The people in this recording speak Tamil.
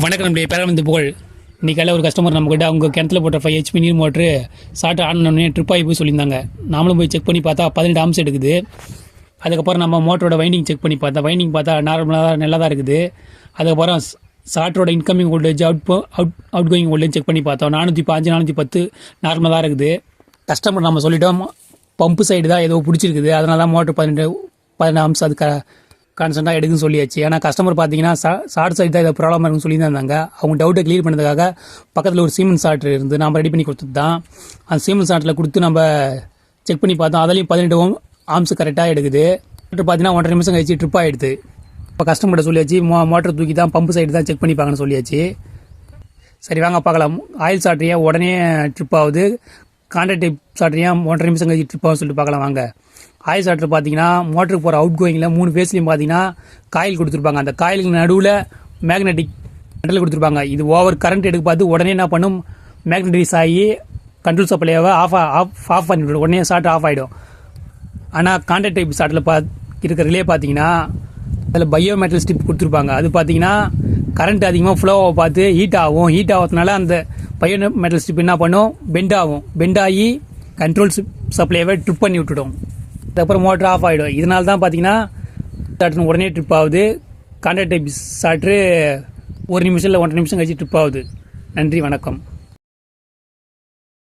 வணக்கம். நம்முடைய பேரளந்து புகழ். இன்றைக்கி ஒரு கஸ்டமர் நம்மக்கிட்ட அவங்க கிணத்துல போட்ட 5 HP நீர் மோட்ரு ஸ்டார்ட் ஆனோடனே ட்ரிப் ஆகி போய் சொல்லியிருந்தாங்க. நாமளும் போய் செக் பண்ணி பார்த்தா 18 ஆம்ஸ் எடுக்குது. அதுக்கப்புறம் நம்ம மோட்டரோட வைண்டிங் செக் பண்ணி பார்த்தா நார்மலாக நல்லா தான் இருக்குது. அதுக்கப்புறம் ஸ்டார்டரோட incoming voltage outgoing voltage check பண்ணி பார்த்தோம். 405 410 நார்மலாக தான் இருக்குது. கஸ்டமர் நம்ம சொல்லிட்டோம் பம்பு சைடு தான் ஏதோ பிடிச்சிருக்குது, அதனால தான் மோட்ரு 18 ஆம்ஸ் அது கான்ஸ்டண்ட்டாக எடுக்குன்னு சொல்லியாச்சு. ஏன்னா கஸ்டமர் பார்த்தீங்கன்னா ஷார்ட் சைடு தான் இதை ப்ராப்ளமாக இருக்குன்னு சொல்லி தான் இருந்தாங்க. அவங்க டவுட்டை கிளியர் பண்ணதுக்காக பக்கத்தில் ஒரு சீமெண்ட் ஷார்ட் இருந்து நம்ம ரெடி பண்ணி கொடுத்தது தான். அந்த சீமெண்ட் ஷார்ட்டில் கொடுத்து நம்ம செக் பண்ணி பார்த்தோம். அதுலேயும் 18 ஆம்ஸ் கரெக்டாக எடுக்குது. மோட்டர் பார்த்தீங்கன்னா 1.5 நிமிஷம் கழிச்சு ட்ரிப் ஆகிடுது. இப்போ கஸ்டமர்கிட்ட சொல்லியாச்சு மோட்டர் தூக்கி தான் பம்பு சைடு தான் செக் பண்ணி பார்க்கணும்னு சொல்லியாச்சு. சரி வாங்க பார்க்கலாம். ஆயில் சாட்ரியா உடனே ட்ரிப் ஆகுது, கான்ட்ராக்ட் டைப் சாட்ரியா 1.5 நிமிஷம் கழிச்சு ட்ரிப் ஆகும்னு சொல்லிட்டு பார்க்கலாம் வாங்க. ஆயில் சாட்டர் பார்த்தீங்கன்னா மோட்டருக்கு போகிற அவுட் கோயிங்கில் 3 ஃபேஸ்லையும் பார்த்தீங்கன்னா காயில் கொடுத்துருப்பாங்க. அந்த காயிலுக்கு நடுவில் மேக்னெட்டிக் மெட்டல் கொடுத்துருப்பாங்க. இது ஓவர் கரண்ட் எடுக்க பார்த்து உடனே என்ன பண்ணும், மேக்னெட்டிஸ் ஆகி கண்ட்ரோல் சப்ளையாவை ஆஃப் பண்ணிவிடும். உடனே ஷார்ட் ஆஃப் ஆகிடும். ஆனால் கான்ட்ராக்ட் டைப் ஷார்ட்டில் இருக்கிற ரிலே பார்த்தீங்கன்னா அதில் பயோ மெட்டல் ஸ்டிப் கொடுத்துருப்பாங்க. அது பார்த்தீங்கன்னா கரண்ட் அதிகமாக ஃப்ளோவை பார்த்து ஹீட் ஆகிறதுனால அந்த பயோ மெட்டல் ஸ்டிப் என்ன பண்ணும், பெண்ட் ஆகி கண்ட்ரோல் சப்ளையாவை ட்ரிப் பண்ணி விட்டுடும். அதுக்கப்புறம் மோட்டர் ஆஃப் ஆகிடும். இதனால தான் பார்த்தீங்கன்னா உடனே ட்ரிப் ஆகுது. கான்ட்ராக்ட் டைப் ஷார்ட்ரு 1 நிமிஷம் இல்லை 1.5 நிமிஷம் கழிச்சு ட்ரிப் ஆகுது. நன்றி, வணக்கம்.